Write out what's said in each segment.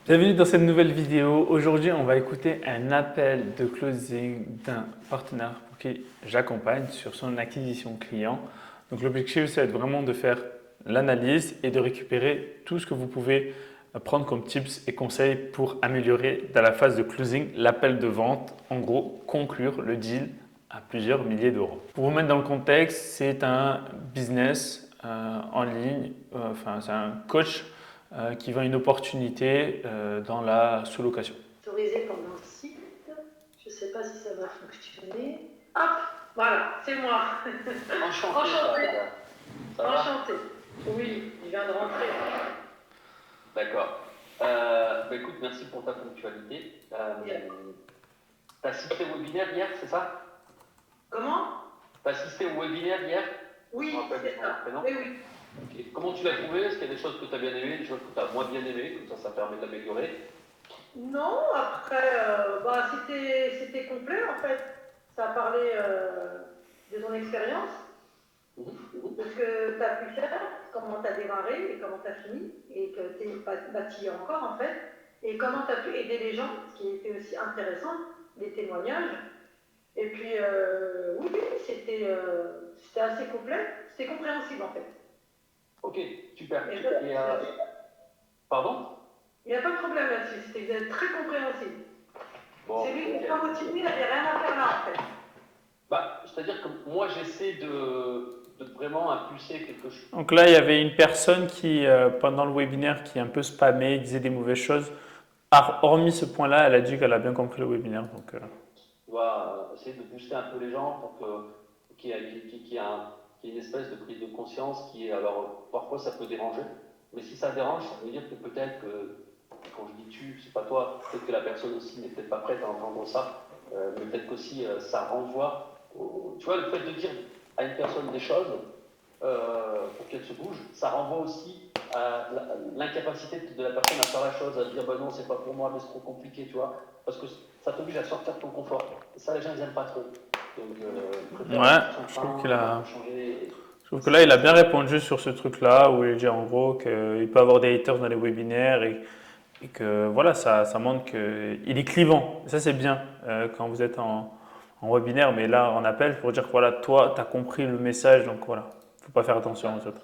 Bienvenue dans cette nouvelle vidéo. Aujourd'hui, on va écouter un appel de closing d'un partenaire pour qui j'accompagne sur son acquisition client. Donc l'objectif, c'est vraiment de faire l'analyse et de récupérer tout ce que vous pouvez prendre comme tips et conseils pour améliorer dans la phase de closing l'appel de vente, en gros conclure le deal à plusieurs milliers d'euros. Pour vous mettre dans le contexte, c'est un business en ligne, c'est un coach qui vend une opportunité dans la sous-location. Autorisé comme dans le site. Je ne sais pas si ça va fonctionner. Hop, voilà, c'est moi. Enchanté. Enchantée. Ça va? Enchantée. Oui, je viens de rentrer. D'accord. Écoute, merci pour ta ponctualité. Bien. Tu as assisté au webinaire hier, c'est ça? Comment? Tu as assisté au webinaire hier? Oui, Je me rappelle c'est de ton ça. prénom. Oui, oui. Ok. Comment tu l'as trouvé? Est-ce qu'il y a des choses que tu as bien aimées, des choses que tu as moins bien aimées? Comme ça permet d'améliorer. Non, après, c'était complet en fait. Ça a parlé de ton expérience, de ce que tu as pu faire, comment tu as démarré et comment tu as fini, et que tu es bâti encore en fait, et comment tu as pu aider les gens, ce qui était aussi intéressant, les témoignages. Et puis, oui, c'était assez complet, c'était compréhensible en fait. Ok, super. Et Pardon? il n'y a pas de problème là-dessus, c'était très compréhensible. Bon, C'est lui qui ok. n'est pas motivé, il n'avait rien à faire là en fait. C'est-à-dire que moi, j'essaie de vraiment impulser quelque chose. Donc là, il y avait une personne qui, pendant le webinaire, qui un peu spammait, disait des mauvaises choses. Hormis ce point-là, elle a dit qu'elle a bien compris le webinaire. Tu dois essayer de booster un peu les gens pour qu'il y ait une espèce de prise de conscience qui est, alors parfois ça peut déranger, mais si ça dérange, ça veut dire que peut-être que, quand je dis tu, c'est pas toi, peut-être que la personne aussi n'est peut-être pas prête à entendre ça, mais peut-être qu'aussi ça renvoie, tu vois, le fait de dire à une personne des choses pour qu'elle se bouge, ça renvoie aussi à l'incapacité de la personne à faire la chose, à dire bah non, c'est pas pour moi, mais c'est trop compliqué, tu vois, parce que ça t'oblige à sortir de ton confort. Et ça, les gens, ils n'aiment pas trop. Donc, Ouais, je trouve qu'il a. Je trouve que là, il a bien répondu sur ce truc-là, où il dit en gros qu'il peut avoir des haters dans les webinaires et que voilà, ça montre qu'il est clivant. Et ça, c'est bien quand vous êtes en webinaire, mais là, en appel, pour dire que voilà, toi, tu as compris le message, donc voilà, il ne faut pas faire attention aux autres.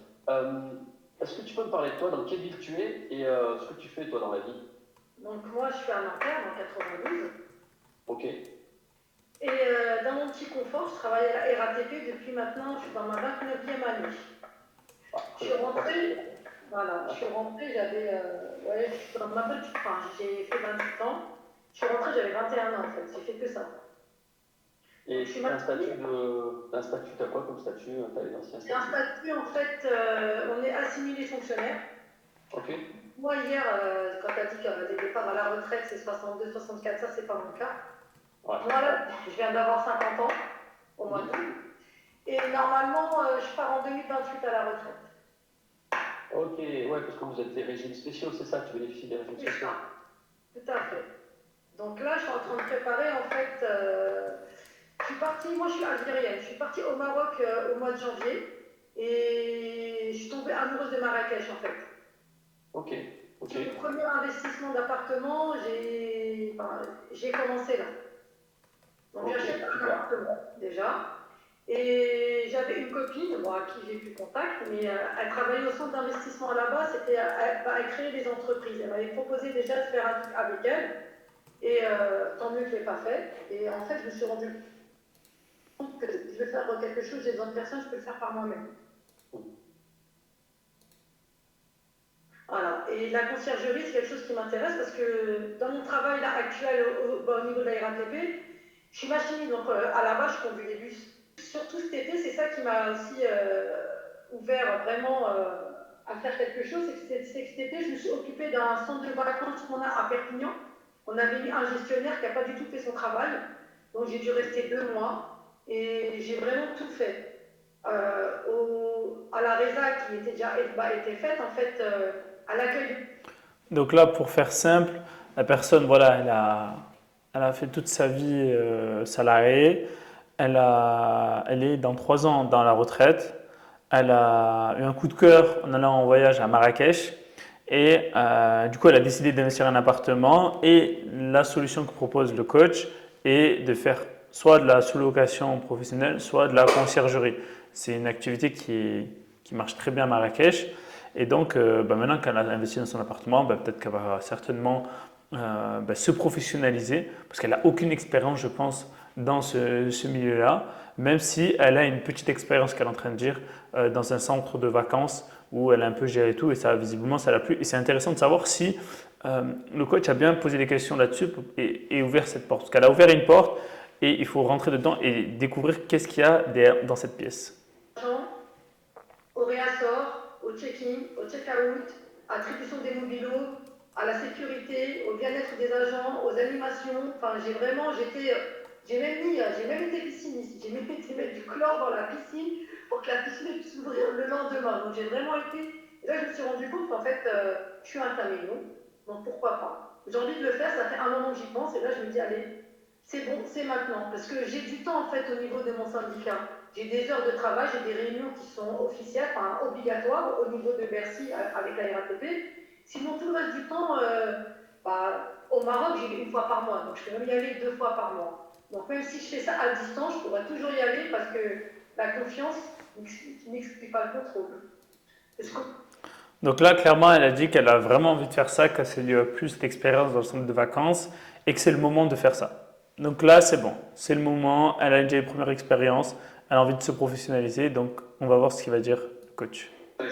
Est-ce que tu peux me parler de toi, dans quelle ville tu es et ce que tu fais toi dans la vie? Donc moi je suis à Nanterre en 92. Ok. Et dans mon petit confort, je travaille à la RATP depuis maintenant, je suis dans ma 29e année. Je suis rentrée, voilà, je suis rentrée, j'avais, ouais, je suis dans ma petite, enfin, j'ai fait 28 ans. Je suis rentrée, j'avais 21 ans en fait, j'ai fait que ça. Et Je suis tu as mariée. un statut, t'as quoi comme statut? T'as les anciens C'est un statuts? statut en fait, on est assimilé fonctionnaire. Ok. Moi hier, quand tu as dit qu'il y avait des départs à la retraite, c'est 62, 64, ça c'est pas mon cas. Ouais. Moi là, je viens d'avoir 50 ans au mois d'août. Et normalement, je pars en 2028 à la retraite. Ok, ouais, parce que vous êtes des régimes spéciaux, c'est ça, tu bénéficies des régimes C'est spéciaux. ça, tout à fait. Donc là, je suis en train de préparer en fait. Je suis partie, moi je suis algérienne, je suis partie au Maroc au mois de janvier et je suis tombée amoureuse de Marrakech en fait. Ok, ok. C'est mon premier investissement d'appartement, j'ai commencé là. Donc Ok, j'achète un super. appartement déjà. Et j'avais une copine, bon, à qui j'ai plus contact, mais elle travaillait au centre d'investissement là-bas, elle créait des entreprises. Elle m'avait proposé déjà de faire un truc avec elle, et tant mieux que je ne l'ai pas fait. Et en fait, je me suis rendu compte que si je veux faire quelque chose, j'ai besoin de personne, je peux le faire par moi-même. Voilà. Et la conciergerie, c'est quelque chose qui m'intéresse parce que dans mon travail là, actuel au niveau de la RATP, je suis machiniste, donc à la base, je conduis les bus. Surtout cet été, c'est ça qui m'a aussi ouvert vraiment à faire quelque chose. C'est que cet été, je me suis occupée d'un centre de vacances qu'on a à Perpignan. On avait eu un gestionnaire qui n'a pas du tout fait son travail. Donc j'ai dû rester 2 mois et j'ai vraiment tout fait. À la résa qui était déjà était faite, en fait, à l'accueil. Donc là, pour faire simple, la personne, voilà, elle a fait toute sa vie salariée. Elle est dans 3 ans dans la retraite. Elle a eu un coup de cœur en allant en voyage à Marrakech. Et du coup, elle a décidé d'investir un appartement et la solution que propose le coach est de faire soit de la sous-location professionnelle, soit de la conciergerie. C'est une activité qui marche très bien à Marrakech. Et donc, maintenant qu'elle a investi dans son appartement, peut-être qu'elle va certainement se professionnaliser parce qu'elle n'a aucune expérience, je pense, dans ce milieu-là, même si elle a une petite expérience qu'elle est en train de dire dans un centre de vacances où elle a un peu géré tout et ça, visiblement, ça l'a plu. Et c'est intéressant de savoir si le coach a bien posé des questions là-dessus et ouvert cette porte. Parce qu'elle a ouvert une porte et il faut rentrer dedans et découvrir qu'est-ce qu'il y a dans cette pièce. Au réassort, au check-in, au check-out, attribution des mobilos, à la sécurité, au bien-être des agents, aux animations. Enfin, j'ai même été pisciniste. J'ai même été mettre du chlore dans la piscine pour que la piscine puisse s'ouvrir le lendemain. Donc j'ai vraiment été. Et là, je me suis rendu compte qu'en fait, je suis un caméléon. Donc pourquoi pas? J'ai envie de le faire. Ça fait un moment que j'y pense. Et là, je me dis, allez, c'est bon, c'est maintenant. Parce que j'ai du temps en fait au niveau de mon syndicat. J'ai des heures de travail, j'ai des réunions qui sont officielles, enfin obligatoires au niveau de Bercy avec la RATP. Sinon, tout le reste du temps, au Maroc, j'y vais une fois par mois. Donc, je peux même y aller 2 fois par mois. Donc, même si je fais ça à distance, je pourrais toujours y aller parce que la confiance n'exclut pas le contrôle. Donc là, clairement, elle a dit qu'elle a vraiment envie de faire ça, qu'elle s'est eu plus d'expérience dans le centre de vacances et que c'est le moment de faire ça. Donc là, c'est bon, c'est le moment, elle a déjà une première expérience, elle a envie de se professionnaliser, donc on va voir ce qu'il va dire le coach. Tu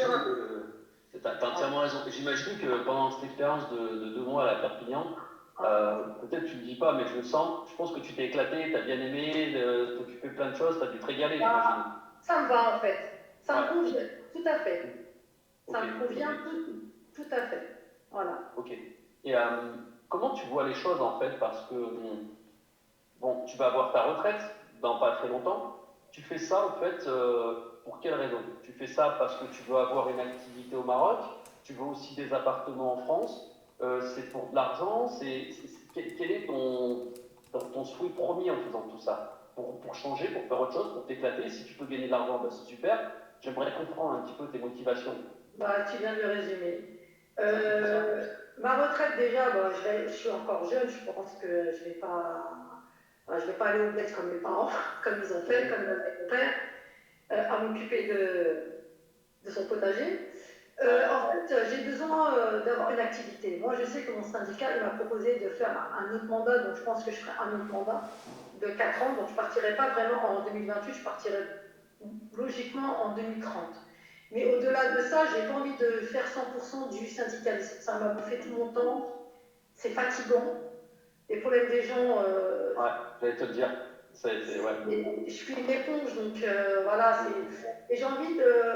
as entièrement raison. J'imagine que pendant cette expérience de 2 mois à la Perpignan, peut-être tu ne le dis pas, mais je le sens, je pense que tu t'es éclaté, tu as bien aimé, t'occuper plein de choses, tu as dû te régaler, j'imagine. Ça me va en fait, ça me convient, tout à fait. Ça me convient tout à fait. Voilà. Ok. Et comment tu vois les choses en fait? Parce que bon, tu vas avoir ta retraite dans pas très longtemps. Tu fais ça en fait pour quelle raison? Tu fais ça parce que tu veux avoir une activité au Maroc, tu veux aussi des appartements en France, c'est pour de l'argent, quel est ton souhait premier en faisant tout ça? Pour changer, pour faire autre chose, pour t'éclater, si tu peux gagner de l'argent, c'est super. J'aimerais comprendre un petit peu tes motivations. Tu viens de le résumer. Ma retraite déjà, je suis encore jeune, je pense que je vais pas aller au bled comme mes parents, comme ils ont fait, comme mon père, à m'occuper de son potager. En fait, j'ai besoin d'avoir une activité. Moi, je sais que mon syndicat il m'a proposé de faire un autre mandat, donc je pense que je ferai un autre mandat de 4 ans. Donc je ne partirai pas vraiment en 2028, je partirai logiquement en 2030. Mais au-delà de ça, j'ai pas envie de faire 100% du syndicalisme. Ça m'a bouffé tout mon temps. C'est fatigant. Les problèmes des gens. Ouais, j'allais te le dire. Ouais. Je suis une éponge, donc voilà. Et j'ai envie de,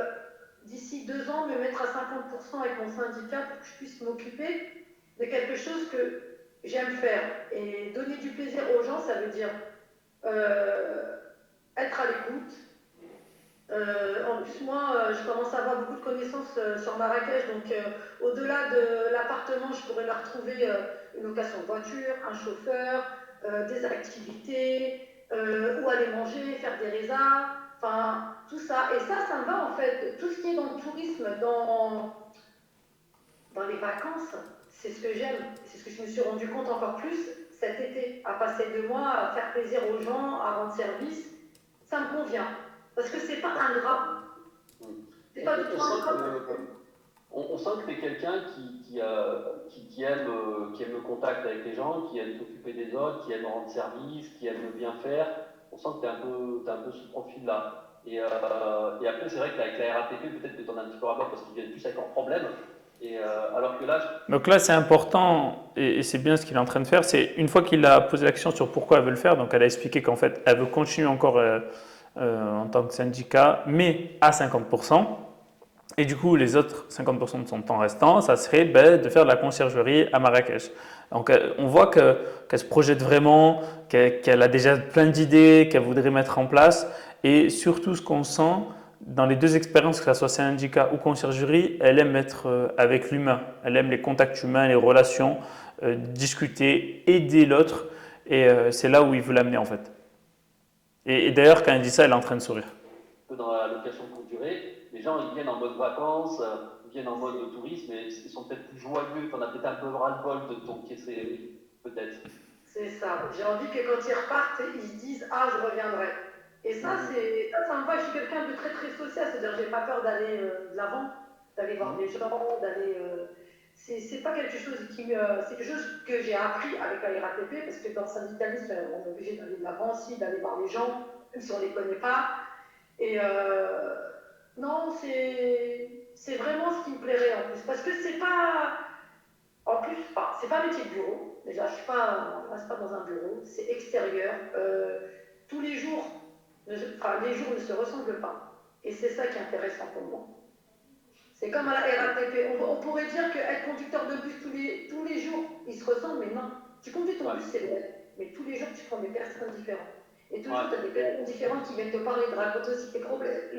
d'ici 2 ans, me mettre à 50% avec mon syndicat pour que je puisse m'occuper de quelque chose que j'aime faire. Et donner du plaisir aux gens, ça veut dire être à l'écoute. En plus, moi, je commence à avoir beaucoup de connaissances sur Marrakech, donc au-delà de l'appartement, je pourrais leur trouver une location de voiture, un chauffeur, des activités, où aller manger, faire des résas, enfin tout ça. Et ça me va en fait. Tout ce qui est dans le tourisme, dans les vacances, c'est ce que j'aime. C'est ce que je me suis rendu compte encore plus cet été, à passer 2 mois, à faire plaisir aux gens, à rendre service. Ça me convient. Parce que c'est pas ingrat. C'est pas du tout ingrat. On sent que tu es quelqu'un qui aime le contact avec les gens, qui aime s'occuper des autres, qui aime rendre service, qui aime bien faire. On sent que tu es un peu ce profil-là. Et après, c'est vrai qu'avec la RATP, peut-être que tu en as un petit peu rapport parce qu'ils viennent plus avec leurs problèmes. Alors que là. Donc là, c'est important et c'est bien ce qu'il est en train de faire. C'est une fois qu'il a posé l'action sur pourquoi elle veut le faire, donc elle a expliqué qu'en fait, elle veut continuer encore en tant que syndicat, mais à 50%. Et du coup, les autres 50% de son temps restant, ça serait de faire de la conciergerie à Marrakech. Donc, on voit qu'elle se projette vraiment, qu'elle a déjà plein d'idées, qu'elle voudrait mettre en place. Et surtout, ce qu'on sent dans les deux expériences, que ce soit syndicat ou conciergerie, elle aime être avec l'humain. Elle aime les contacts humains, les relations, discuter, aider l'autre. Et c'est là où il veut l'amener en fait. Et d'ailleurs, quand elle dit ça, elle est en train de sourire. Dans la location courte durée, les gens ils viennent en mode vacances, viennent en mode tourisme, mais ils sont peut-être plus joyeux, qu'on a peut-être un peu ras-le-bol de ton pied, peut-être. C'est ça. J'ai envie que quand ils repartent, ils se disent ah, je reviendrai. Et ça, ça me va. Je suis quelqu'un de très très social, c'est-à-dire j'ai pas peur d'aller de l'avant, d'aller voir des gens, d'aller. C'est pas quelque chose c'est quelque chose que j'ai appris avec la RATP parce que dans le syndicalisme, on est obligé d'aller de l'avant aussi, d'aller voir les gens, même si on les connaît pas. Et non, c'est vraiment ce qui me plairait en plus, parce que c'est pas. En plus, c'est pas un métier de bureau. Déjà, je reste pas dans un bureau. C'est extérieur. Tous les jours, les jours ne se ressemblent pas. Et c'est ça qui est intéressant pour moi. C'est comme à la RATP. On pourrait dire qu'être conducteur de bus tous les jours, ils se ressemblent, mais non. Tu conduis ton bus, c'est vrai. Mais tous les jours, tu prends des personnes différentes. Et toujours, tu as des personnes différentes qui viennent te parler, te raconter aussi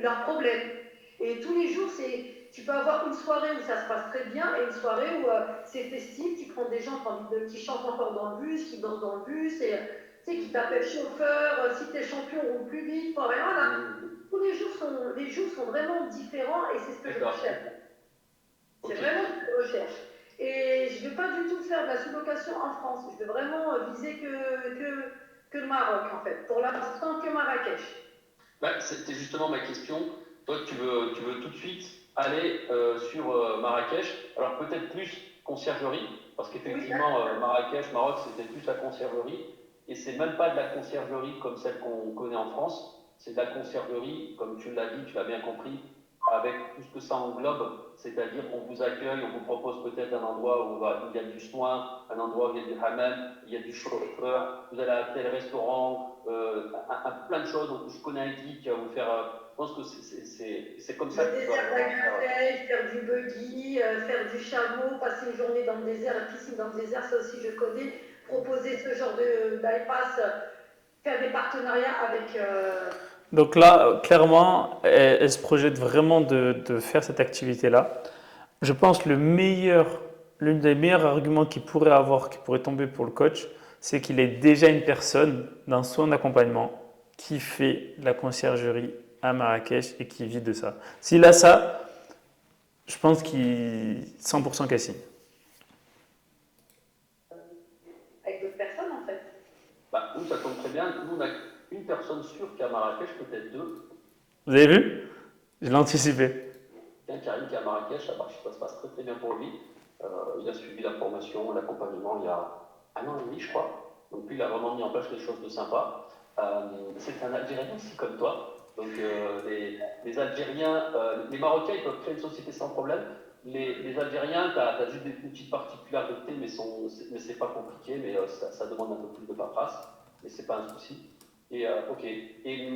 leurs problèmes. Et tous les jours, tu peux avoir une soirée où ça se passe très bien et une soirée où c'est festif, tu prends des gens qui chantent encore dans le bus, qui dansent dans le bus, et qui t'appellent chauffeur, si t'es champion, roule plus vite. Enfin, voilà. Tous les jours sont vraiment différents et c'est ce que je recherche. C'est vraiment ce que je recherche. Et je ne veux pas du tout faire de la sous-location en France. Je veux vraiment viser que le Maroc, en fait. Pour l'instant, que Marrakech. C'était justement ma question. Toi, tu veux tout de suite aller sur Marrakech. Alors peut-être plus conciergerie, parce qu'effectivement, Marrakech, Maroc, c'était plus la conciergerie. Et c'est même pas de la conciergerie comme celle qu'on connaît en France. C'est de la conciergerie, comme tu l'as dit, tu l'as bien compris, avec tout ce que ça englobe. C'est-à-dire qu'on vous accueille, on vous propose peut-être un endroit où il y a du soin, un endroit où il y a du hammam, il y a du chauffeur, vous allez à tel restaurant, plein de choses. Donc, je connais un guide qui va vous faire. Je pense que c'est comme ça. Le désert d'Agafay, faire du buggy, faire du chameau, passer une journée dans le désert, la piscine dans le désert, ça aussi je connais. Proposer ce genre d'iPass, faire des partenariats avec. Donc là, clairement, elle se projette vraiment de faire cette activité-là. Je pense l'une des meilleurs arguments qu'il pourrait avoir, qui pourrait tomber pour le coach, c'est qu'il ait déjà une personne dans son accompagnement qui fait la conciergerie à Marrakech et qui vit de ça. S'il a ça, je pense qu'il 100% qu'elle signe. Avec d'autres personnes en fait. Nous, ça tombe très bien. Nous, on a une personne sûre qui est à Marrakech, peut-être deux. Vous avez vu? Je l'ai anticipé. Karim qui est à Marrakech, ça se passe très très bien pour lui. Il a suivi la formation, l'accompagnement il y a un an et demi, je crois. Donc lui, il a vraiment mis en place quelque chose de sympa. C'est un Algérien aussi comme toi. Donc les Algériens, les Marocains, ils peuvent créer une société sans problème. Les Algériens, tu as juste des petites particularités, mais c'est pas compliqué, mais ça demande un peu plus de paperasse, mais c'est pas un souci. Et ok. Et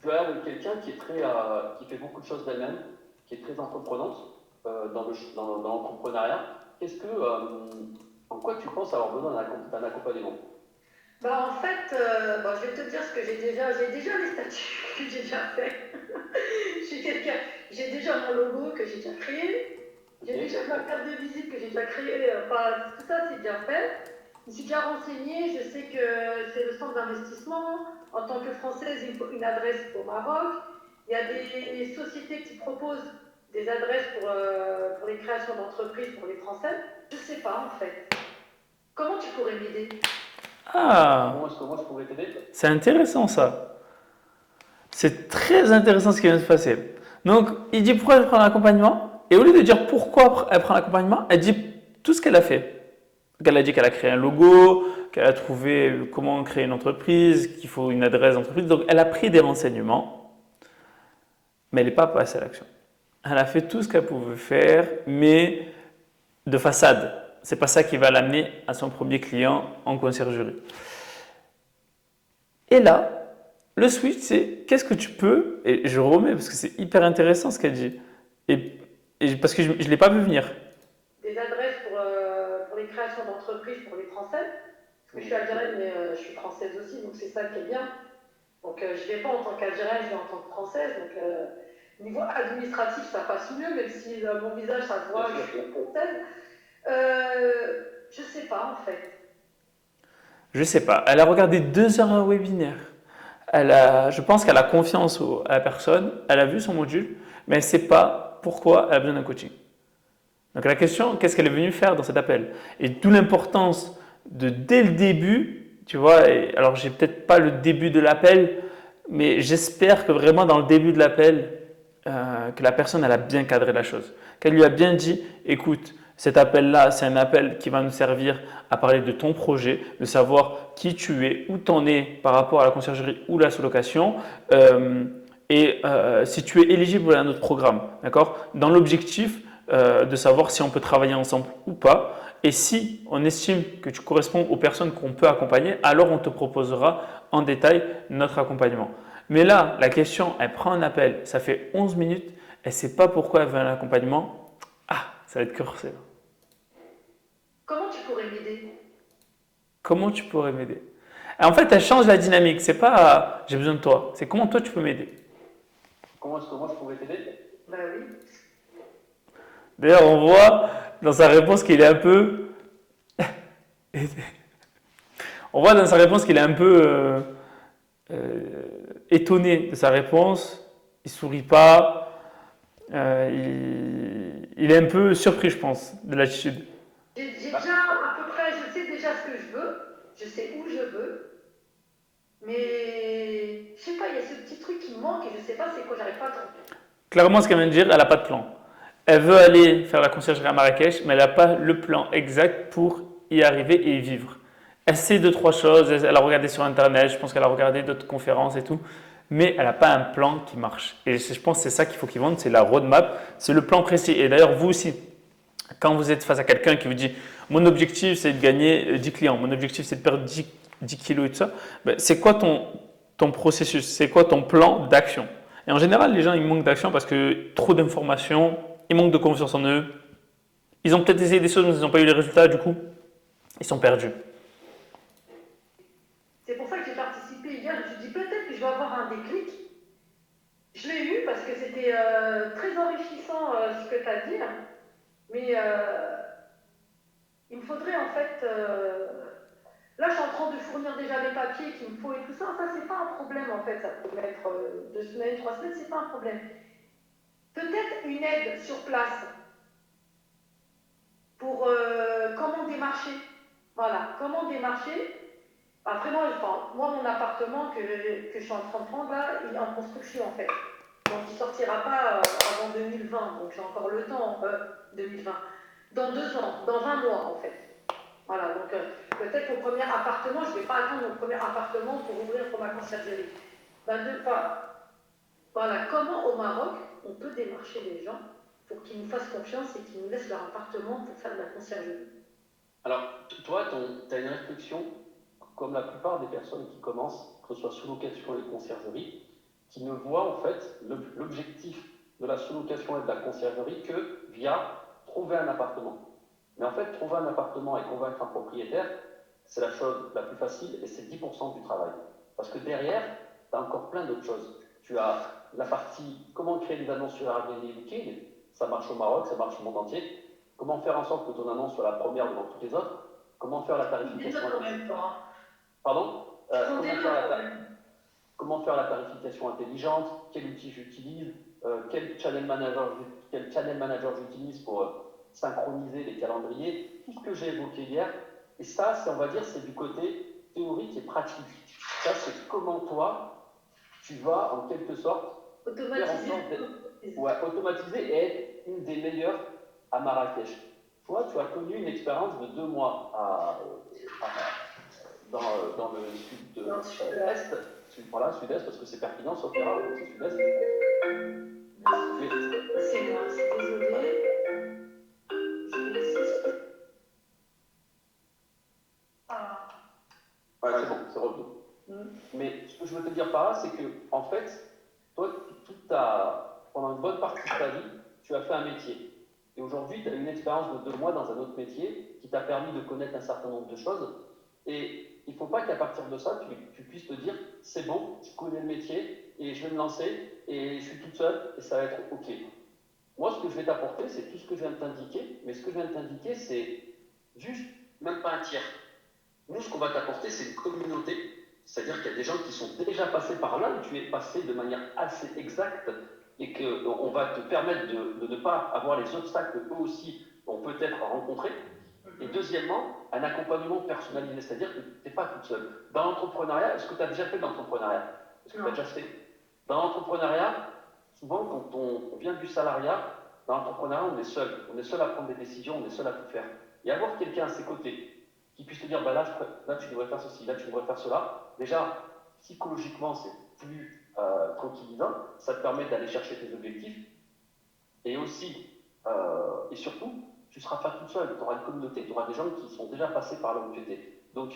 tu as quelqu'un qui fait beaucoup de choses d'elle-même, qui est très entreprenante dans l'entrepreneuriat. En quoi tu penses avoir besoin d'un accompagnement? En fait, je vais te dire ce que j'ai déjà les statuts que j'ai déjà fait. J'ai déjà mon logo que j'ai déjà créé. J'ai déjà ma carte de visite que j'ai déjà créée. Tout ça, c'est bien fait. Je me suis déjà renseignée. Je sais que c'est le centre d'investissement. En tant que Française, il faut une adresse au Maroc. Il y a des sociétés qui proposent des adresses pour les créations d'entreprises pour les Français. Je ne sais pas, en fait. Comment tu pourrais m'aider? Comment est-ce que moi je pourrais t'aider? C'est intéressant ça. C'est très intéressant ce qui vient de se passer. Donc, il dit pourquoi elle prend l'accompagnement. Et au lieu de dire pourquoi elle prend l'accompagnement, elle dit tout ce qu'elle a fait. Donc, elle a dit qu'elle a créé un logo, qu'elle a trouvé comment créer une entreprise, qu'il faut une adresse d'entreprise. Donc, elle a pris des renseignements, mais elle n'est pas passée à l'action. Elle a fait tout ce qu'elle pouvait faire, mais de façade. C'est pas ça qui va l'amener à son premier client en conciergerie. Et là, le switch, c'est qu'est-ce que tu peux, et je remets parce que c'est hyper intéressant ce qu'elle dit, et parce que je ne l'ai pas vu venir. Des adresses pour les créations d'entreprises pour les Français, parce que je suis algérienne, mais je suis française aussi, donc c'est ça qui est bien. Donc je ne vais pas en tant qu'algérienne, je vais en tant que française. Donc niveau administratif, ça passe mieux, même si mon visage, ça se voit, je suis française. Je sais pas en fait. Je sais pas. Elle a regardé 2 heures un webinaire. Je pense qu'elle a confiance à la personne. Elle a vu son module, mais elle ne sait pas pourquoi elle a besoin d'un coaching. Donc la question, qu'est-ce qu'elle est venue faire dans cet appel? Et d'où l'importance de dès le début, tu vois, alors j'ai peut-être pas le début de l'appel, mais j'espère que vraiment dans le début de l'appel, que la personne elle a bien cadré la chose, qu'elle lui a bien dit, écoute, cet appel-là, c'est un appel qui va nous servir à parler de ton projet, de savoir qui tu es, où tu en es par rapport à la conciergerie ou la sous-location, si tu es éligible à notre programme, d'accord? Dans l'objectif de savoir si on peut travailler ensemble ou pas. Et si on estime que tu corresponds aux personnes qu'on peut accompagner, alors on te proposera en détail notre accompagnement. Mais là, la question, elle prend un appel, ça fait 11 minutes, elle ne sait pas pourquoi elle veut un accompagnement. Ah, ça va être corsé. Comment tu pourrais m'aider? Comment tu pourrais m'aider? En fait, elle change la dynamique. C'est pas j'ai besoin de toi, c'est comment toi tu peux m'aider. Comment est-ce que moi je pourrais t'aider? Bah oui. D'ailleurs, on voit dans sa réponse qu'il est un peu. On voit dans sa réponse qu'il est un peu étonné de sa réponse. Il sourit pas. Il est un peu surpris, je pense, de l'attitude. J'ai déjà à peu près, je sais déjà ce que je veux, je sais où je veux, mais je sais pas, il y a ce petit truc qui me manque et je sais pas c'est quoi, j'arrive pas à trouver. Clairement, ce qu'elle vient de dire, elle n'a pas de plan. Elle veut aller faire la conciergerie à Marrakech, mais elle n'a pas le plan exact pour y arriver et y vivre. Elle sait deux, trois choses, elle a regardé sur Internet, je pense qu'elle a regardé d'autres conférences et tout, mais elle n'a pas un plan qui marche. Et je pense que c'est ça qu'il faut qu'ils vendent, c'est la roadmap, c'est le plan précis. Et d'ailleurs, vous aussi, quand vous êtes face à quelqu'un qui vous dit « mon objectif, c'est de gagner 10 clients, mon objectif, c'est de perdre 10 kilos et tout ça ben, », c'est quoi ton processus, c'est quoi ton plan d'action? Et en général, les gens, ils manquent d'action parce que trop d'informations, ils manquent de confiance en eux. Ils ont peut-être essayé des choses, mais ils n'ont pas eu les résultats, du coup, ils sont perdus. C'est pour ça que j'ai participé hier, je me suis dit peut-être que je vais avoir un déclic. Je l'ai eu parce que c'était très enrichissant ce que tu as dit, mais il me faudrait en fait. Là, je suis en train de fournir déjà les papiers qu'il me faut et tout ça. Ça, c'est pas un problème en fait. Ça peut mettre 2 semaines, 3 semaines, c'est pas un problème. Peut-être une aide sur place pour comment démarcher. Voilà, comment démarcher. Après, moi, mon appartement que je suis en train de prendre là, il est en construction en fait. Donc, il ne sortira pas avant 2020. Donc, j'ai encore le temps, 2020. Dans 2 ans, dans 20 mois en fait. Voilà, donc peut-être au premier appartement, je ne vais pas attendre mon premier appartement pour ouvrir pour ma conciergerie. Voilà, comment au Maroc, on peut démarcher les gens pour qu'ils nous fassent confiance et qu'ils nous laissent leur appartement pour faire de la conciergerie. Alors, toi, tu as une réflexion, comme la plupart des personnes qui commencent, que ce soit sous-location et conciergerie, qui ne voient en fait l'objectif de la sous-location et de la conciergerie que via trouver un appartement. Mais en fait, trouver un appartement et convaincre un propriétaire, c'est la chose la plus facile et c'est 10% du travail. Parce que derrière, tu as encore plein d'autres choses. Tu as la partie comment créer des annonces sur Airbnb Booking, ça marche au Maroc, ça marche au monde entier. Comment faire en sorte que ton annonce soit la première devant toutes les autres. Comment faire la tarification intelligente. Pardon comment faire la tarification intelligente, quel outil j'utilise, quel channel manager j'utilise pour synchroniser les calendriers, tout ce que j'ai évoqué hier. Et ça, on va dire, c'est du côté théorique et pratique. Ça, c'est comment toi, tu vas en quelque sorte automatiser et être une des meilleures à Marrakech. Toi, tu as connu une expérience de 2 mois dans le sud-est, voilà, sud-est, parce que c'est pertinent, sauf erreur, donc c'est sud-est. C'est moi, désolée. Ouais, c'est bon, c'est revenu. Mais ce que je veux te dire par là, c'est que, en fait, toi, pendant une bonne partie de ta vie, tu as fait un métier. Et aujourd'hui, tu as une expérience de 2 mois dans un autre métier qui t'a permis de connaître un certain nombre de choses. Et il ne faut pas qu'à partir de ça, tu puisses te dire c'est bon, je connais le métier et je vais me lancer et je suis toute seule et ça va être OK. Moi, ce que je vais t'apporter, c'est tout ce que je viens de t'indiquer, mais ce que je viens de t'indiquer, c'est juste même pas un tiers. Nous, ce qu'on va t'apporter, c'est une communauté, c'est-à-dire qu'il y a des gens qui sont déjà passés par là et tu es passé de manière assez exacte et qu'on va te permettre de ne pas avoir les obstacles qu'eux aussi vont peut-être rencontrer. Et deuxièmement, un accompagnement personnalisé, c'est-à-dire que tu n'es pas toute seule. Dans l'entrepreneuriat, est-ce que tu as déjà fait de l'entrepreneuriat? Est-ce que tu as déjà fait? Dans l'entrepreneuriat, souvent quand on vient du salariat, dans l'entrepreneuriat, on est seul. On est seul à prendre des décisions, on est seul à tout faire. Et avoir quelqu'un à ses côtés qui puisse te dire, bah là tu devrais faire ceci, là tu devrais faire cela, déjà, psychologiquement, c'est plus tranquillisant, ça te permet d'aller chercher tes objectifs, et aussi, et surtout, tu ne seras pas toute seule, tu auras une communauté, tu auras des gens qui sont déjà passés par là où tu étais. Donc,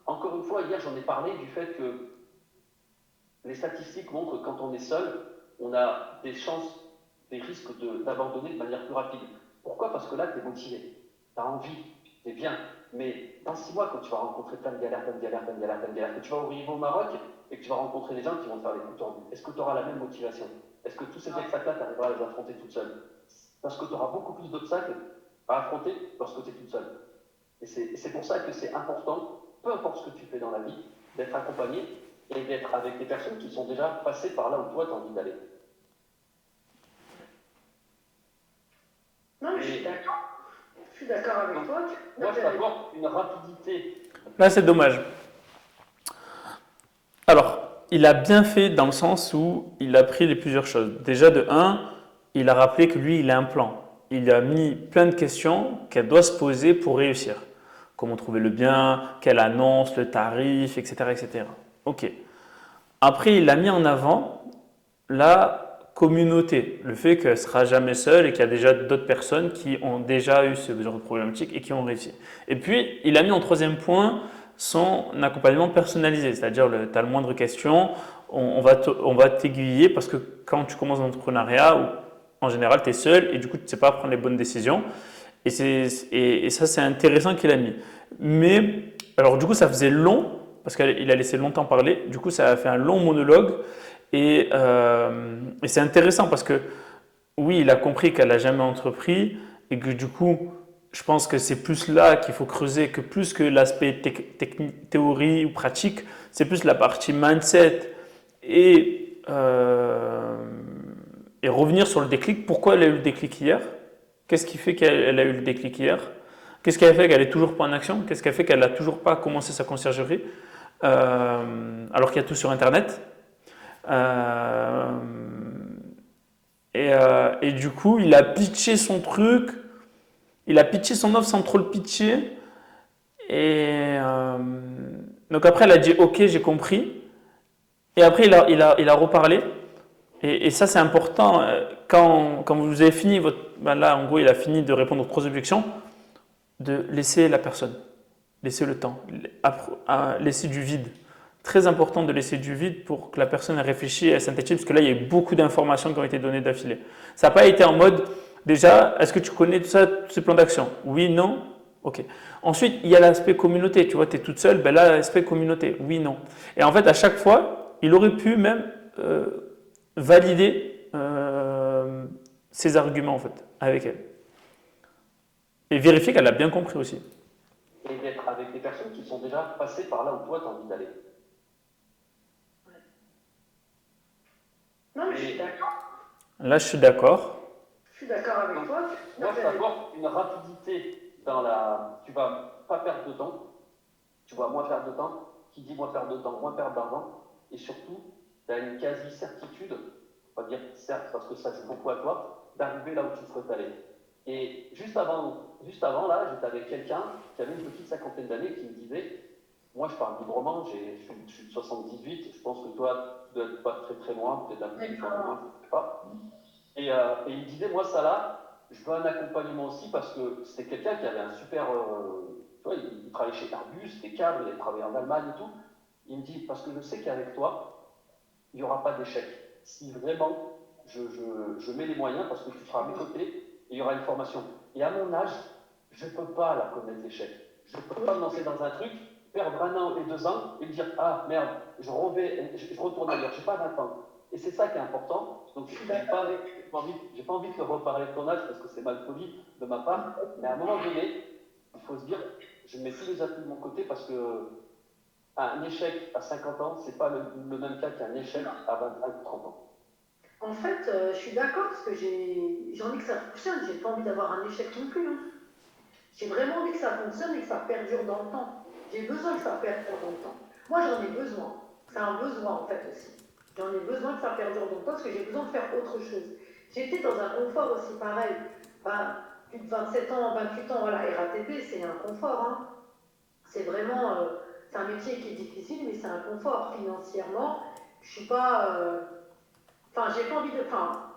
encore une fois, hier j'en ai parlé du fait que les statistiques montrent que quand on est seul, on a des chances, des risques d'abandonner de manière plus rapide. Pourquoi? Parce que là, tu es motivé, tu as envie, tu es bien. Mais dans 6 mois, quand tu vas rencontrer plein de galères, plein de galères, plein de galères, plein de galères, que tu vas arriver au Maroc et que tu vas rencontrer des gens qui vont te faire des coups tordus, est-ce que tu auras la même motivation? Est-ce que tous ces obstacles-là, tu arriveras à les affronter toute seule? Parce que tu auras beaucoup plus d'obstacles à affronter lorsque tu es toute seule. Et c'est pour ça que c'est important, peu importe ce que tu fais dans la vie, d'être accompagné et d'être avec des personnes qui sont déjà passées par là où toi tu as envie d'aller. Non, mais je suis d'accord. Je suis d'accord avec toi. Moi, je t'apporte une rapidité. Là, c'est dommage. Alors, il a bien fait dans le sens où il a pris les plusieurs choses. Déjà, de un, il a rappelé que lui, il a un plan. Il a mis plein de questions qu'elle doit se poser pour réussir. Comment trouver le bien, quelle annonce, le tarif, etc., etc. Ok. Après, il a mis en avant la communauté, le fait qu'elle ne sera jamais seule et qu'il y a déjà d'autres personnes qui ont déjà eu ce genre de problématique et qui ont réussi. Et puis, il a mis en troisième point son accompagnement personnalisé, c'est-à-dire tu as le moindre question, on va t'aiguiller parce que quand tu commences l'entrepreneuriat, en général, tu es seul et du coup, tu ne sais pas prendre les bonnes décisions. Et ça, c'est intéressant qu'il a mis. Mais, alors du coup, ça faisait long, parce qu'il a laissé longtemps parler. Du coup, ça a fait un long monologue. Et c'est intéressant parce que, oui, il a compris qu'elle n'a jamais entrepris et que du coup, je pense que c'est plus là qu'il faut creuser que plus que l'aspect théorie ou pratique. C'est plus la partie mindset et revenir sur le déclic. Pourquoi elle a eu le déclic hier? Qu'est-ce qui fait qu'elle a eu le déclic hier? Qu'est-ce qui a fait qu'elle n'est toujours pas en action? Qu'est-ce qui a fait qu'elle n'a toujours pas commencé sa conciergerie alors qu'il y a tout sur Internet? Et du coup, il a pitché son truc, il a pitché son offre sans trop le pitcher. Donc après, elle a dit ok, j'ai compris. Et après, il a reparlé. Et ça, c'est important. Quand vous avez fini là, en gros, il a fini de répondre aux 3 objections, de laisser la personne, laisser le temps, laisser du vide. Très important de laisser du vide pour que la personne réfléchisse et elle synthétise, parce que là, il y a eu beaucoup d'informations qui ont été données d'affilée. Ça n'a pas été en mode, déjà, est-ce que tu connais tout ça, tous ces plans d'action? Oui, non? Ok. Ensuite, il y a l'aspect communauté. Tu vois, tu es toute seule, ben là, l'aspect communauté. Oui, non. Et en fait, à chaque fois, il aurait pu même valider ses arguments, en fait, avec elle. Et vérifier qu'elle a bien compris aussi. Et d'être avec des personnes qui sont déjà passées par là où toi tu as envie d'aller. Non, mais je suis d'accord. Là, je suis d'accord. Je suis d'accord avec toi. Moi, je t'apporte une rapidité dans la. Tu vas pas perdre de temps. Tu vas moins perdre de temps. Qui dit moins perdre de temps, moins perdre d'argent. Et surtout, tu as une quasi-certitude, on va dire certes parce que ça joue beaucoup à toi, d'arriver là où tu souhaites aller. Et juste avant là, j'étais avec quelqu'un qui avait une petite cinquantaine d'années qui me disait, moi je parle librement, je suis de 78, je pense que toi tu dois être pas très très loin, peut-être un peu plus loin, je sais pas. Et il me disait, moi ça là, je veux un accompagnement aussi parce que c'était quelqu'un qui avait un super, tu vois, il travaillait chez Airbus, c'était cadre, il avait travaillé en Allemagne et tout. Il me dit, parce que je sais qu'avec toi, il n'y aura pas d'échec. Si vraiment je mets les moyens, parce que tu seras à mes côtés, et il y aura une formation. Et à mon âge, je ne peux pas la connaître l'échec. Je ne peux pas me lancer dans un truc, perdre 1 an et 2 ans, et me dire, ah merde, je retourne ailleurs, je n'ai pas 20 ans. Et c'est ça qui est important. Donc, je n'ai pas envie de te reparler de ton âge, parce que c'est mal poli de ma part, mais à un moment donné, il faut se dire, je mets tous les atouts de mon côté, parce que un échec à 50 ans, ce n'est pas le même cas qu'un échec à 25 ou 30 ans. En fait, je suis d'accord parce que j'ai envie que ça fonctionne. J'ai pas envie d'avoir un échec non plus, hein. J'ai vraiment envie que ça fonctionne et que ça perdure dans le temps. J'ai besoin que ça perdure dans le temps. Moi, j'en ai besoin. C'est un besoin, en fait, aussi. J'en ai besoin que ça perdure dans le temps parce que j'ai besoin de faire autre chose. J'étais dans un confort aussi pareil. Ben, plus de 27 ans, 28 ans, voilà, RATP, c'est un confort, hein. C'est vraiment, c'est un métier qui est difficile, mais c'est un confort financièrement. Je suis pas, enfin, j'ai pas envie de, enfin,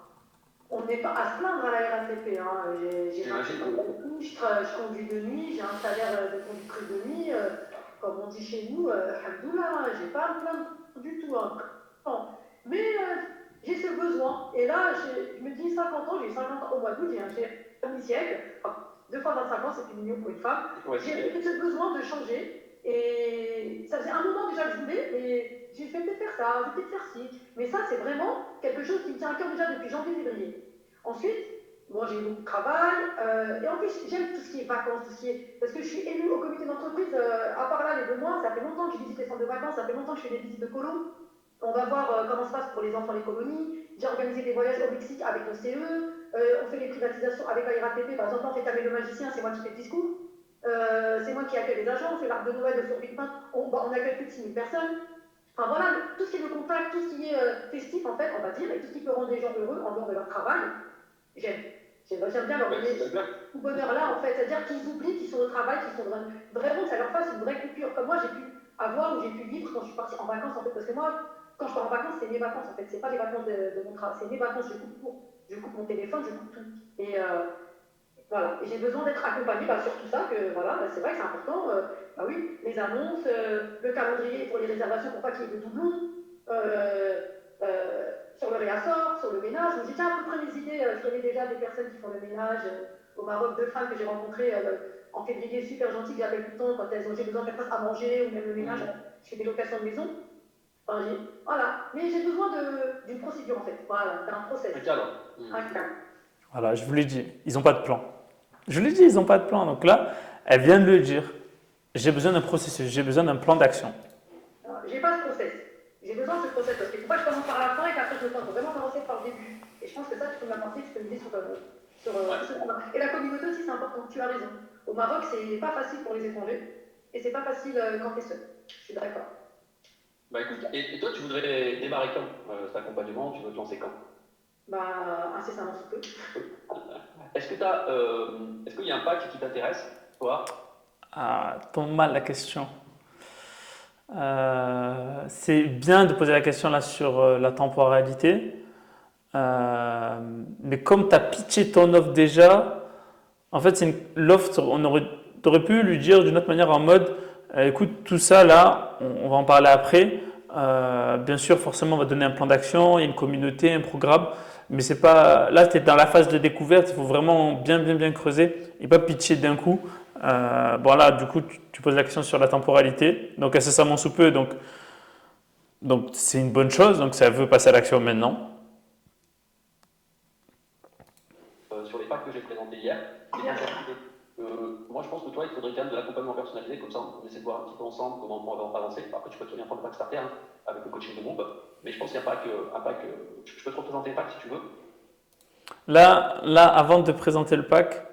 on n'est pas à se plaindre à la RATP, hein. J'ai 28 ans de nuit, je conduis de nuit, j'ai un salaire de conductrice de nuit, comme on dit chez nous, alhamdoulilah, j'ai pas à me plaindre du tout, hein. Non. Mais j'ai ce besoin, et là, je me dis 50 ans, j'ai 50 ans au mois d'août, j'ai un demi-siècle, enfin, 2 fois 25 ans, c'est plus mignon pour une femme. Ouais, j'ai ce besoin de changer, et ça faisait un moment déjà que je voulais, mais j'ai fait peut-être faire ça, j'ai peut-être faire ci. Mais ça, c'est vraiment quelque chose qui me tient à cœur déjà depuis janvier-février. Ensuite, bon, j'ai beaucoup de travail, et en plus, j'aime tout ce qui est vacances, tout ce qui est... Parce que je suis élue au comité d'entreprise, à part là, les 2 mois, ça fait longtemps que je visite les centres de vacances, ça fait longtemps que je fais des visites de colo. On va voir comment ça se passe pour les enfants les colonies. J'ai organisé des voyages au Mexique avec le CE. On fait les privatisations avec la RATP. Par exemple, on fait Camé le magicien, c'est moi qui fais le discours. C'est moi qui accueille les agents. On fait l'arbre de Noël de Survivant. On accueille plus de 6000 personnes. Enfin voilà, tout ce qui est le contact, tout ce qui est festif en fait, on va dire, et tout ce qui peut rendre les gens heureux en dehors de leur travail, j'aime. J'aime bien leur donner ce bonheur-là en fait, c'est-à-dire qu'ils oublient qu'ils sont au travail, qu'ils sont vraiment que ça leur fasse une vraie coupure, comme moi j'ai pu avoir ou j'ai pu vivre quand je suis partie en vacances en fait, parce que moi, quand je pars en vacances, c'est mes vacances en fait, c'est pas les vacances de mon travail, c'est mes vacances, je coupe tout, je coupe mon téléphone, je coupe tout. Et voilà, et j'ai besoin d'être accompagnée sur tout ça, que voilà, c'est vrai que c'est important, bah oui, les annonces, le calendrier pour les réservations pour pas qu'il y ait de doublons, sur le réassort, sur le ménage. Donc j'ai déjà à peu près mes idées, je connais déjà des personnes qui font le ménage au Maroc, 2 femmes que j'ai rencontrées en février, super gentilles, que j'appelle tout le temps quand j'ai besoin de faire face à manger ou même le ménage, je fais des locations de maison. Enfin, voilà, mais j'ai besoin d'une procédure en fait, voilà, d'un process. Un cadre. Un cadre. Voilà, je vous l'ai dit, ils n'ont pas de plan. Je vous l'ai dit, ils n'ont pas de plan. Donc là, elle vient de le dire. J'ai besoin d'un processus, j'ai besoin d'un plan d'action. J'ai pas ce process. J'ai besoin de ce process parce qu'il ne faut pas que je commence par la fin et qu'après je me tente vraiment commencer par le début. Et je pense que ça, tu peux m'apporter, tu peux m'aider sur ce point-là. Et la communauté aussi, c'est important, tu as raison. Au Maroc, c'est pas facile pour les étrangers et c'est pas facile quand tu es seul. Je suis d'accord. Bah écoute, et toi, tu voudrais démarrer quand cet accompagnement? Tu veux te lancer quand? Bah, incessamment sous peu. Est-ce qu'il y a un pack qui t'intéresse, toi? Ah, tombe mal la question. C'est bien de poser la question là sur la temporalité. Mais comme tu as pitché ton offre déjà, en fait, c'est l'offre, t'aurais pu lui dire d'une autre manière en mode écoute, tout ça là, on va en parler après. Bien sûr, forcément, on va donner un plan d'action, il y a une communauté, un programme, mais c'est pas. Là, tu es dans la phase de découverte, il faut vraiment bien creuser et pas pitcher d'un coup. Bon, là, du coup, tu poses la question sur la temporalité, donc incessamment sous peu, donc c'est une bonne chose, donc ça veut passer à l'action maintenant. Sur les packs que j'ai présentés hier, moi je pense que toi il faudrait quand même de l'accompagnement personnalisé, comme ça on essaie de voir un petit peu ensemble comment on va en balancer. Après tu peux très bien prendre le pack starter avec le coaching de groupe, mais je pense qu'il y a un pack, je peux te représenter le pack si tu veux. Là, avant de présenter le pack,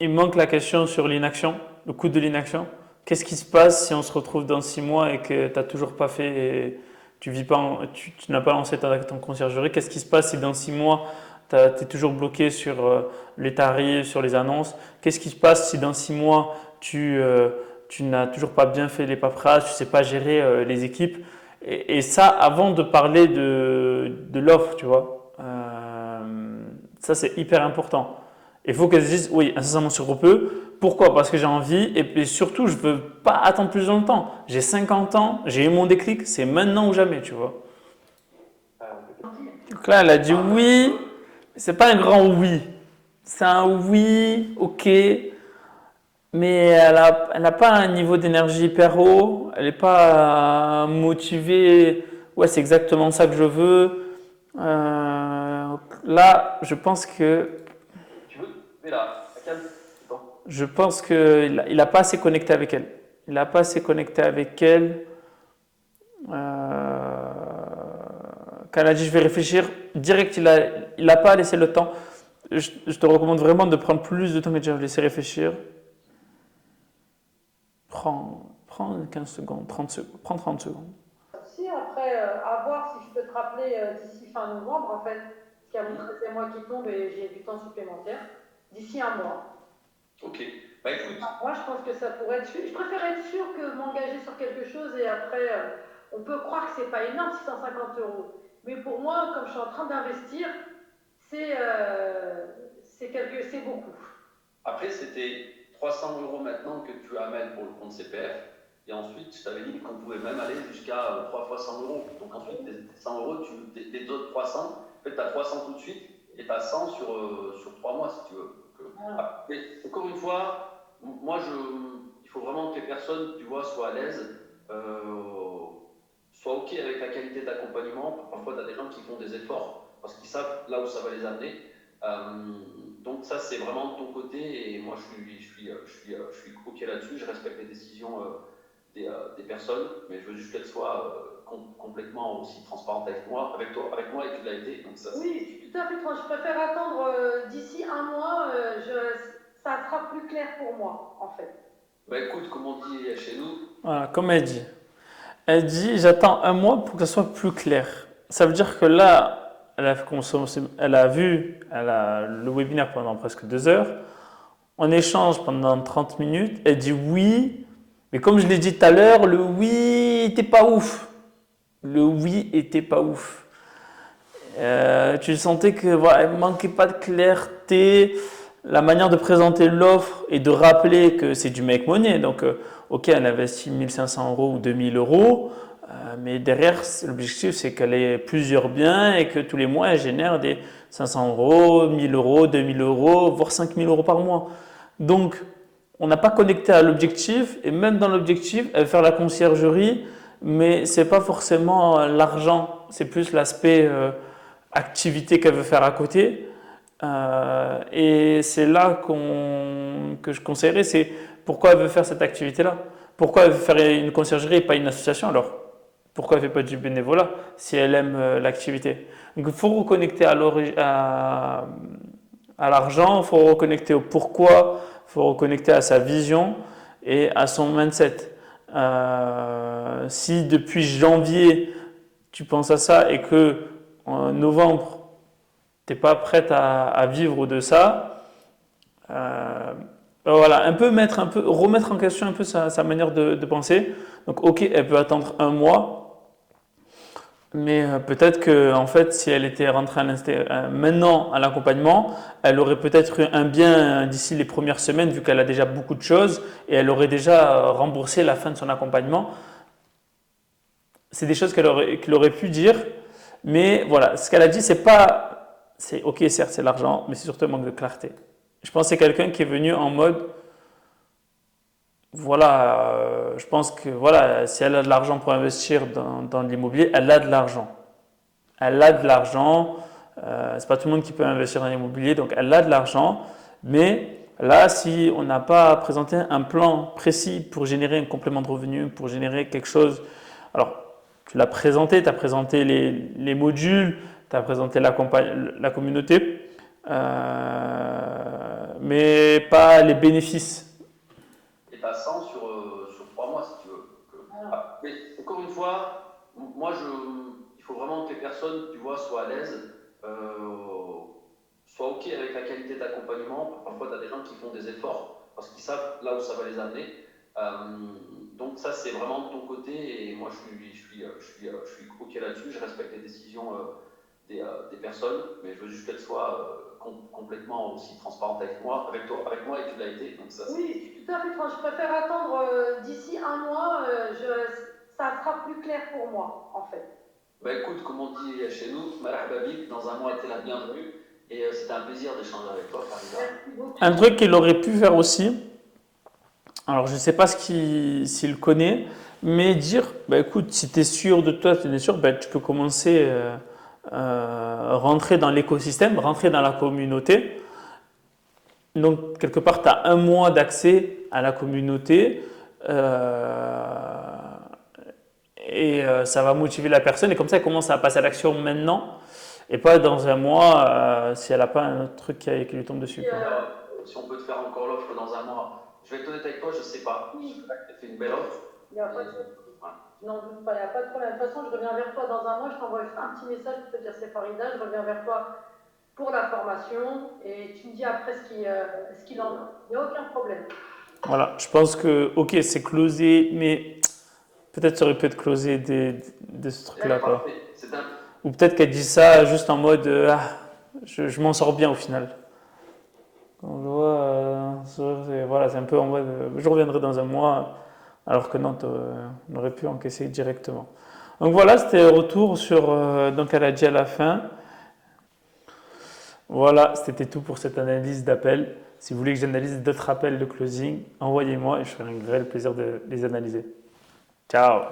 il me manque la question sur l'inaction, le coût de l'inaction. Qu'est-ce qui se passe si on se retrouve dans 6 mois et que tu n'as toujours pas fait, et tu n'as pas lancé ton conciergerie? Qu'est-ce qui se passe si dans 6 mois, tu es toujours bloqué sur les tarifs, sur les annonces? Qu'est-ce qui se passe si dans 6 mois, tu n'as toujours pas bien fait les paperasses, tu ne sais pas gérer les équipes? Et ça, avant de parler de l'offre, tu vois. Ça, c'est hyper important. Il faut qu'elles se disent, oui, incessamment sur peu. Pourquoi? Parce que j'ai envie et puis surtout, je ne veux pas attendre plus longtemps. J'ai 50 ans, j'ai eu mon déclic, c'est maintenant ou jamais, tu vois. Donc là, elle a dit oui, mais c'est pas un grand oui. C'est un oui, ok, mais elle n'a pas un niveau d'énergie hyper haut, elle n'est pas motivée. Ouais, c'est exactement ça que je veux. Là, je pense que. Tu veux? Mais là, calme. Je pense qu'il n'a pas assez connecté avec elle. il n'a pas assez connecté avec elle. Qu'elle a dit je vais réfléchir, direct il a pas laissé le temps. Je te recommande vraiment de prendre plus de temps que de laisser réfléchir. Prends 15 secondes, 30 secondes, prends 30 secondes. Si après, à voir si je peux te rappeler d'ici fin novembre, en fait, parce qu'il y a mon 13e mois qui tombe et j'ai du temps supplémentaire, d'ici un mois. Ok, bah écoute. Moi, je pense que ça pourrait être sûr. Je préfère être sûr que m'engager sur quelque chose et après, on peut croire que c'est pas énorme, 650 €. Mais pour moi, comme je suis en train d'investir, c'est beaucoup. Après, c'était 300 € maintenant que tu amènes pour le compte CPF. Et ensuite, je t'avais dit qu'on pouvait même aller jusqu'à 3 fois 100 €. Donc ensuite, les 100 €, les autres 300, en fait, tu as 300 tout de suite et tu as 100 sur 3 mois si tu veux. Mais encore une fois, moi, il faut vraiment que les personnes, tu vois, soient à l'aise, soient OK avec la qualité d'accompagnement. Parfois, tu as des gens qui font des efforts parce qu'ils savent là où ça va les amener. Donc ça, c'est vraiment de ton côté et moi, je suis OK là-dessus. Je respecte les décisions des personnes, mais je veux juste qu'elles soient complètement aussi transparentes avec moi et tu l'as été. Donc ça, oui, je suis tout à fait tranquille. Je préfère attendre d'ici un mois, ça sera plus clair pour moi, en fait. Bah écoute, comme on dit chez nous. Voilà, comme elle dit. Elle dit j'attends un mois pour que ça soit plus clair. Ça veut dire que là, elle a vu le webinaire pendant presque 2 heures. On échange pendant 30 minutes. Elle dit oui, mais comme je l'ai dit tout à l'heure, le oui était pas ouf. Le oui était pas ouf. Tu sentais que voilà, il manquait pas de clarté, la manière de présenter l'offre et de rappeler que c'est du make money. Donc, ok, elle investit 1500 € ou 2000 €, mais derrière, l'objectif c'est qu'elle ait plusieurs biens et que tous les mois elle génère des 500 €, 1000 €, 2000 €, voire 5000 € par mois. Donc, on n'a pas connecté à l'objectif et même dans l'objectif, elle veut faire la conciergerie, mais c'est pas forcément l'argent, c'est plus l'aspect activité qu'elle veut faire à côté. Et c'est là que je conseillerais, c'est pourquoi elle veut faire cette activité-là. Pourquoi elle veut faire une conciergerie et pas une association alors? Pourquoi elle ne fait pas du bénévolat si elle aime l'activité? Donc il faut reconnecter à l'argent, il faut reconnecter au pourquoi, il faut reconnecter à sa vision et à son mindset. Si depuis janvier tu penses à ça et que en novembre tu n'es pas prête à vivre de ça, voilà, remettre en question un peu sa manière de penser. Donc ok, elle peut attendre un mois, mais peut-être que en fait, si elle était rentrée maintenant à l'accompagnement, elle aurait peut-être eu un bien d'ici les premières semaines, vu qu'elle a déjà beaucoup de choses, et elle aurait déjà remboursé la fin de son accompagnement. C'est des choses qu'elle aurait pu dire, mais voilà, ce qu'elle a dit, c'est ok, certes, c'est l'argent, mais c'est surtout un manque de clarté. Je pense que c'est quelqu'un qui est venu en mode, voilà, je pense que voilà, si elle a de l'argent pour investir dans l'immobilier, elle a de l'argent. Elle a de l'argent, c'est pas tout le monde qui peut investir dans l'immobilier, donc elle a de l'argent, mais là, si on n'a pas présenté un plan précis pour générer un complément de revenu, pour générer quelque chose, alors tu l'as présenté, tu as présenté les modules, tu as présenté la communauté, mais pas les bénéfices. Et tu as 100 sur 3 mois si tu veux. Mais encore une fois, moi il faut vraiment que les personnes, tu vois, soient à l'aise, soient OK avec la qualité d'accompagnement. Parfois, tu as des gens qui font des efforts parce qu'ils savent là où ça va les amener. Donc ça, c'est vraiment de ton côté et moi, je suis OK là-dessus. Je respecte les décisions des personnes, mais je veux juste qu'elles soient complètement aussi transparentes avec moi et tu l'as été. Donc ça, oui, je suis tout à fait tranquille. Je préfère attendre d'ici un mois, ça sera plus clair pour moi, en fait. Bah écoute, comme on dit chez nous, Marhaba bik, dans un mois, tu es la bienvenue et c'était un plaisir d'échanger avec toi, Farida. Un truc qu'il aurait pu faire aussi, alors je ne sais pas s'il connaît, mais dire, bah écoute, si tu es sûr de toi, tu es sûr, bah, tu peux commencer rentrer dans l'écosystème, rentrer dans la communauté. Donc quelque part, tu as un mois d'accès à la communauté. Ça va motiver la personne et comme ça elle commence à passer à l'action maintenant et pas dans un mois si elle n'a pas un autre truc qui lui tombe dessus. Quoi. Si on peut te faire encore l'offre dans un mois, je vais être honnête avec toi, je ne sais pas. Oui. Tu as fait une belle offre. Il n'y a pas de Je n'en doute pas, il n'y a pas de problème. De toute façon, je reviens vers toi dans un mois, je t'envoie juste un petit message pour te dire c'est Farida, je reviens vers toi pour la formation et tu me dis après ce qu'il en est. Il n'y a aucun problème. Voilà, je pense que, ok, c'est closé, mais peut-être ça aurait pu être closé de ce truc-là. Quoi. Ou peut-être qu'elle dit ça juste en mode je m'en sors bien au final. Quand je vois, voilà, c'est un peu en mode je reviendrai dans un mois, alors que non, on aurait pu encaisser directement. Donc voilà, c'était le retour sur. Donc elle a dit à la fin. Voilà, c'était tout pour cette analyse d'appel. Si vous voulez que j'analyse d'autres appels de closing, envoyez-moi et je ferai un réel plaisir de les analyser. Ciao!